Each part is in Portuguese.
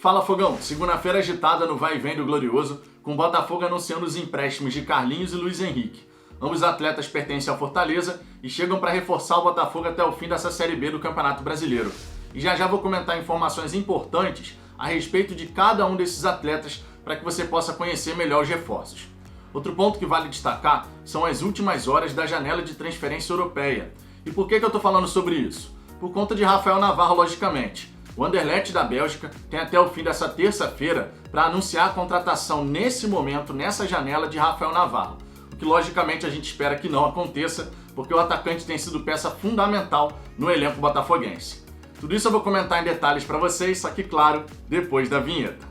Fala Fogão, segunda-feira agitada no vai e vem do Glorioso, com o Botafogo anunciando os empréstimos de Carlinhos e Luiz Henrique. Ambos atletas pertencem ao Fortaleza e chegam para reforçar o Botafogo até o fim dessa Série B do Campeonato Brasileiro. E já vou comentar informações importantes a respeito de cada um desses atletas para que você possa conhecer melhor os reforços. Outro ponto que vale destacar são as últimas horas da janela de transferência europeia. E por que eu estou falando sobre isso? Por conta de Rafael Navarro, logicamente. O Anderlecht da Bélgica tem até o fim dessa terça-feira para anunciar a contratação nesse momento, nessa janela de Rafael Navarro. O que logicamente a gente espera que não aconteça, porque o atacante tem sido peça fundamental no elenco botafoguense. Tudo isso eu vou comentar em detalhes para vocês, só que claro, depois da vinheta.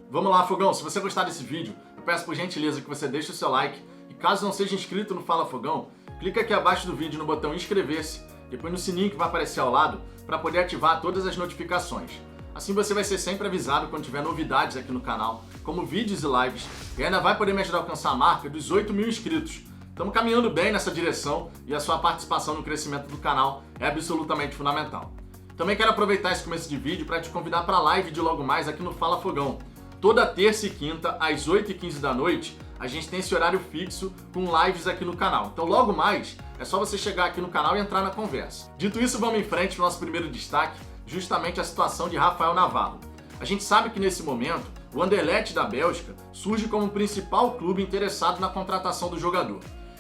Vamos lá, Fogão, se você gostar desse vídeo, eu peço por gentileza que você deixe o seu like e caso não seja inscrito no Fala Fogão, clica aqui abaixo do vídeo no botão inscrever-se, depois no sininho que vai aparecer ao lado para poder ativar todas as notificações. Assim você vai ser sempre avisado quando tiver novidades aqui no canal, como vídeos e lives, e ainda vai poder me ajudar a alcançar a marca dos 8.000 inscritos. Estamos caminhando bem nessa direção e a sua participação no crescimento do canal é absolutamente fundamental. Também quero aproveitar esse começo de vídeo para te convidar para a live de logo mais aqui no Fala Fogão. Toda terça e quinta, às 8h15 da noite, a gente tem esse horário fixo com lives aqui no canal. Então logo mais, é só você chegar aqui no canal e entrar na conversa. Dito isso, vamos em frente para o nosso primeiro destaque, justamente a situação de Rafael Navarro. A gente sabe que nesse momento, o Anderlecht da Bélgica surge como o principal clube interessado na contratação do jogador.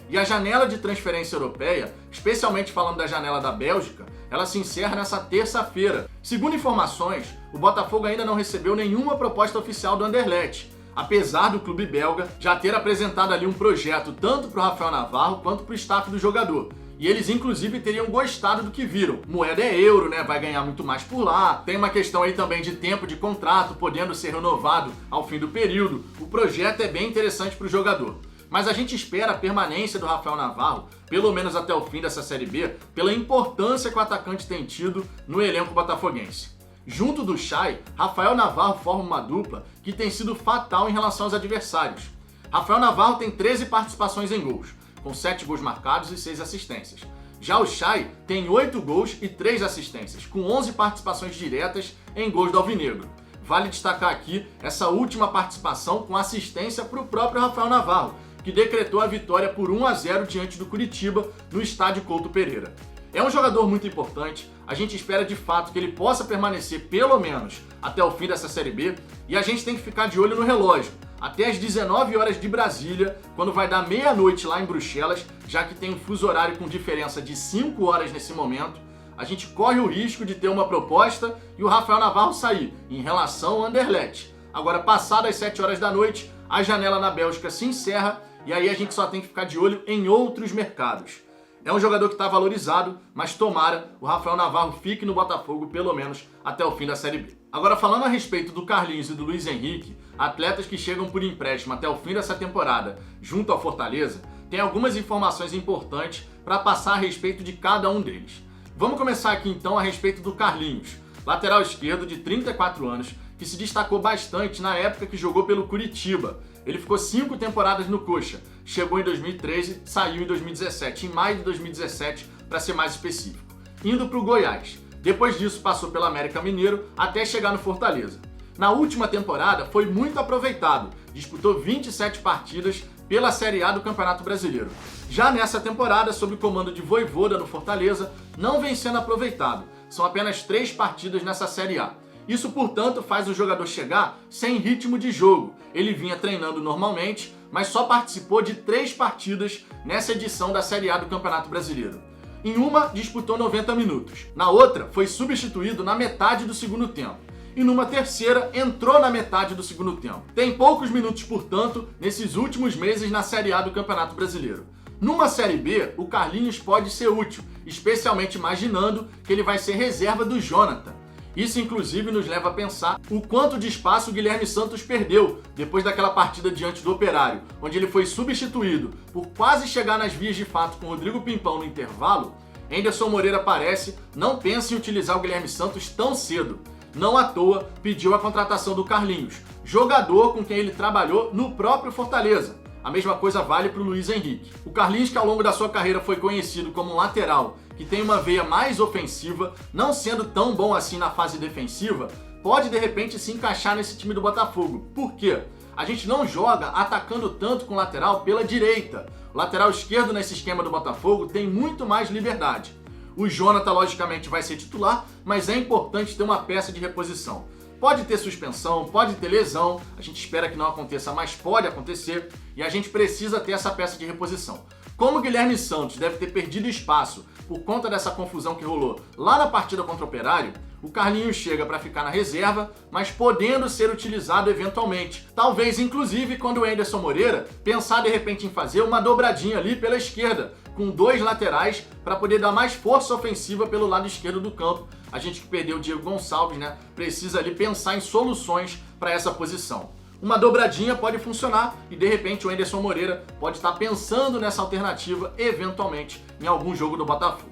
E a janela de transferência europeia, especialmente falando da janela da Bélgica, ela se encerra nessa terça-feira. Segundo informações, o Botafogo ainda não recebeu nenhuma proposta oficial do Anderlecht, apesar do clube belga já ter apresentado ali um projeto tanto para o Rafael Navarro quanto para o staff do jogador. E eles inclusive teriam gostado do que viram. Moeda é euro, né? Vai ganhar muito mais por lá. Tem uma questão aí também de tempo de contrato, podendo ser renovado ao fim do período. O projeto é bem interessante para o jogador. Mas a gente espera a permanência do Rafael Navarro, pelo menos até o fim dessa Série B, pela importância que o atacante tem tido no elenco botafoguense. Junto do Chay, Rafael Navarro forma uma dupla que tem sido fatal em relação aos adversários. Rafael Navarro tem 13 participações em gols, com 7 gols marcados e 6 assistências. Já o Chay tem 8 gols e 3 assistências, com 11 participações diretas em gols do Alvinegro. Vale destacar aqui essa última participação com assistência para o próprio Rafael Navarro, que decretou a vitória por 1-0 diante do Curitiba no estádio Couto Pereira. É um jogador muito importante, a gente espera de fato que ele possa permanecer pelo menos até o fim dessa Série B e a gente tem que ficar de olho no relógio, até às 19 horas de Brasília, quando vai dar meia-noite lá em Bruxelas, já que tem um fuso horário com diferença de 5 horas nesse momento, a gente corre o risco de ter uma proposta e o Rafael Navarro sair em relação ao Anderlecht. Agora, passadas as 7 horas da noite, a janela na Bélgica se encerra e aí a gente só tem que ficar de olho em outros mercados. É um jogador que está valorizado, mas tomara o Rafael Navarro fique no Botafogo pelo menos até o fim da Série B. Agora, falando a respeito do Carlinhos e do Luiz Henrique, atletas que chegam por empréstimo até o fim dessa temporada junto ao Fortaleza, tem algumas informações importantes para passar a respeito de cada um deles. Vamos começar aqui então a respeito do Carlinhos, lateral esquerdo de 34 anos, que se destacou bastante na época que jogou pelo Curitiba. Ele ficou 5 temporadas no Coxa, chegou em 2013, saiu em 2017, em maio de 2017, para ser mais específico, indo para o Goiás. Depois disso passou pelo América Mineiro até chegar no Fortaleza. Na última temporada foi muito aproveitado, disputou 27 partidas pela Série A do Campeonato Brasileiro. Já nessa temporada, sob o comando de Vojvoda no Fortaleza, não vem sendo aproveitado, são apenas 3 partidas nessa Série A. Isso, portanto, faz o jogador chegar sem ritmo de jogo. Ele vinha treinando normalmente, mas só participou de 3 partidas nessa edição da Série A do Campeonato Brasileiro. Em uma, disputou 90 minutos. Na outra, foi substituído na metade do segundo tempo. E numa terceira, entrou na metade do segundo tempo. Tem poucos minutos, portanto, nesses últimos meses na Série A do Campeonato Brasileiro. Numa Série B, o Carlinhos pode ser útil, especialmente imaginando que ele vai ser reserva do Jonathan. Isso, inclusive, nos leva a pensar o quanto de espaço o Guilherme Santos perdeu depois daquela partida diante do Operário, onde ele foi substituído por quase chegar nas vias de fato com Rodrigo Pimpão no intervalo. Anderson Moreira parece não pensa em utilizar o Guilherme Santos tão cedo. Não à toa pediu a contratação do Carlinhos, jogador com quem ele trabalhou no próprio Fortaleza. A mesma coisa vale para o Luiz Henrique. O Carlinhos, que ao longo da sua carreira foi conhecido como um lateral que tem uma veia mais ofensiva, não sendo tão bom assim na fase defensiva, pode de repente se encaixar nesse time do Botafogo. Por quê? A gente não joga atacando tanto com o lateral pela direita. O lateral esquerdo nesse esquema do Botafogo tem muito mais liberdade. O Jonathan, logicamente, vai ser titular, mas é importante ter uma peça de reposição. Pode ter suspensão, pode ter lesão, a gente espera que não aconteça, mas pode acontecer, e a gente precisa ter essa peça de reposição. Como o Guilherme Santos deve ter perdido espaço por conta dessa confusão que rolou lá na partida contra o Operário, o Carlinhos chega para ficar na reserva, mas podendo ser utilizado eventualmente. Talvez, inclusive, quando o Anderson Moreira pensar de repente em fazer uma dobradinha ali pela esquerda, com 2 laterais, para poder dar mais força ofensiva pelo lado esquerdo do campo. A gente que perdeu o Diego Gonçalves, né, precisa ali pensar em soluções para essa posição. Uma dobradinha pode funcionar e de repente o Anderson Moreira pode estar pensando nessa alternativa eventualmente em algum jogo do Botafogo.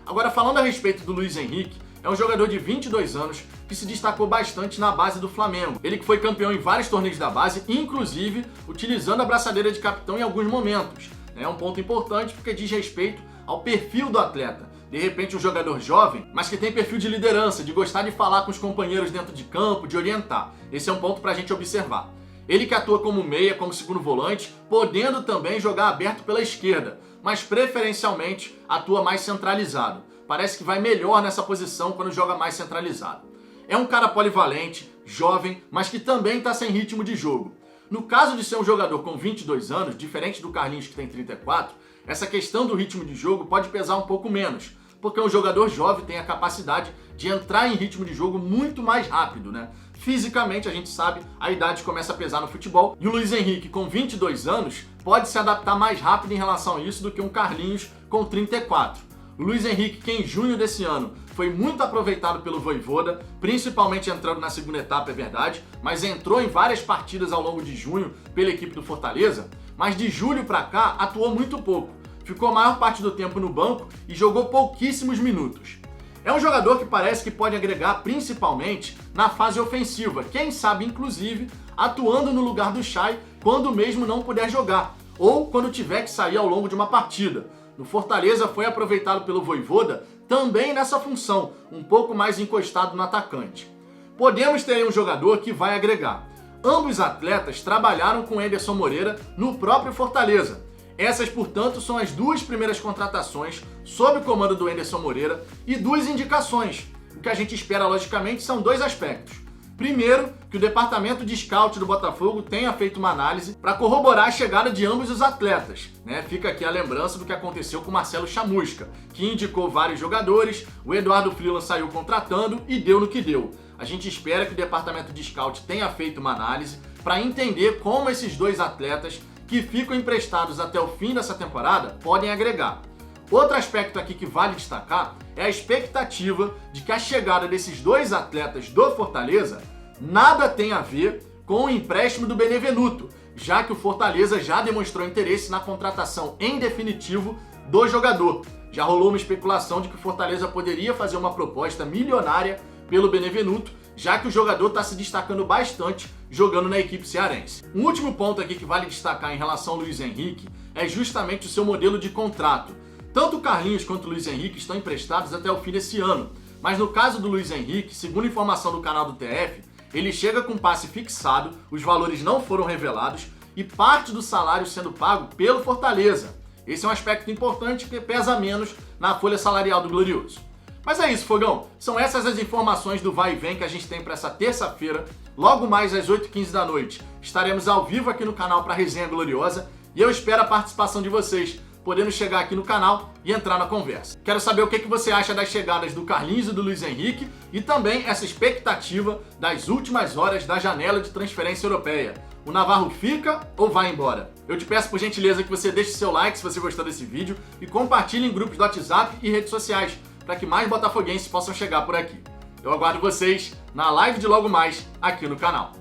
Agora, falando a respeito do Luiz Henrique, é um jogador de 22 anos que se destacou bastante na base do Flamengo. Ele que foi campeão em vários torneios da base, inclusive utilizando a braçadeira de capitão em alguns momentos. É um ponto importante porque diz respeito ao perfil do atleta. De repente um jogador jovem, mas que tem perfil de liderança, de gostar de falar com os companheiros dentro de campo, de orientar. Esse é um ponto para a gente observar. Ele que atua como meia, como segundo volante, podendo também jogar aberto pela esquerda, mas preferencialmente atua mais centralizado. Parece que vai melhor nessa posição quando joga mais centralizado. É um cara polivalente, jovem, mas que também está sem ritmo de jogo. No caso de ser um jogador com 22 anos, diferente do Carlinhos que tem 34, essa questão do ritmo de jogo pode pesar um pouco menos, porque um jogador jovem tem a capacidade de entrar em ritmo de jogo muito mais rápido, né? Fisicamente, a gente sabe, a idade começa a pesar no futebol, e o Luiz Henrique, com 22 anos, pode se adaptar mais rápido em relação a isso do que um Carlinhos com 34. O Luiz Henrique, que em junho desse ano foi muito aproveitado pelo Vojvoda, principalmente entrando na segunda etapa, é verdade, mas entrou em várias partidas ao longo de junho pela equipe do Fortaleza, mas de julho para cá atuou muito pouco. Ficou a maior parte do tempo no banco e jogou pouquíssimos minutos. É um jogador que parece que pode agregar principalmente na fase ofensiva, quem sabe inclusive atuando no lugar do Chay quando mesmo não puder jogar, ou quando tiver que sair ao longo de uma partida. No Fortaleza foi aproveitado pelo Vojvoda também nessa função, um pouco mais encostado no atacante. Podemos ter um jogador que vai agregar. Ambos atletas trabalharam com Anderson Moreira no próprio Fortaleza. Essas, portanto, são as 2 primeiras contratações sob o comando do Anderson Moreira e 2 indicações. O que a gente espera, logicamente, são 2 aspectos. Primeiro, que o departamento de scout do Botafogo tenha feito uma análise para corroborar a chegada de ambos os atletas. Fica aqui a lembrança do que aconteceu com o Marcelo Chamusca, que indicou vários jogadores, o Eduardo Freeland saiu contratando e deu no que deu. A gente espera que o departamento de scout tenha feito uma análise para entender como esses 2 atletas que ficam emprestados até o fim dessa temporada podem agregar. Outro aspecto aqui que vale destacar é a expectativa de que a chegada desses 2 atletas do Fortaleza nada tem a ver com o empréstimo do Benevenuto, já que o Fortaleza já demonstrou interesse na contratação em definitivo do jogador. Já rolou uma especulação de que o Fortaleza poderia fazer uma proposta milionária pelo Benevenuto, já que o jogador está se destacando bastante jogando na equipe cearense. Um último ponto aqui que vale destacar em relação ao Luiz Henrique é justamente o seu modelo de contrato. Tanto o Carlinhos quanto o Luiz Henrique estão emprestados até o fim desse ano, mas no caso do Luiz Henrique, segundo informação do canal do TF, ele chega com passe fixado, os valores não foram revelados e parte do salário sendo pago pelo Fortaleza. Esse é um aspecto importante que pesa menos na folha salarial do Glorioso. Mas é isso, Fogão. São essas as informações do Vai e Vem que a gente tem para essa terça-feira. Logo mais às 8h15 da noite, estaremos ao vivo aqui no canal para Resenha Gloriosa e eu espero a participação de vocês, podendo chegar aqui no canal e entrar na conversa. Quero saber o que você acha das chegadas do Carlinhos e do Luiz Henrique e também essa expectativa das últimas horas da janela de transferência europeia. O Navarro fica ou vai embora? Eu te peço por gentileza que você deixe seu like se você gostou desse vídeo e compartilhe em grupos do WhatsApp e redes sociais para que mais botafoguenses possam chegar por aqui. Eu aguardo vocês na live de logo mais aqui no canal.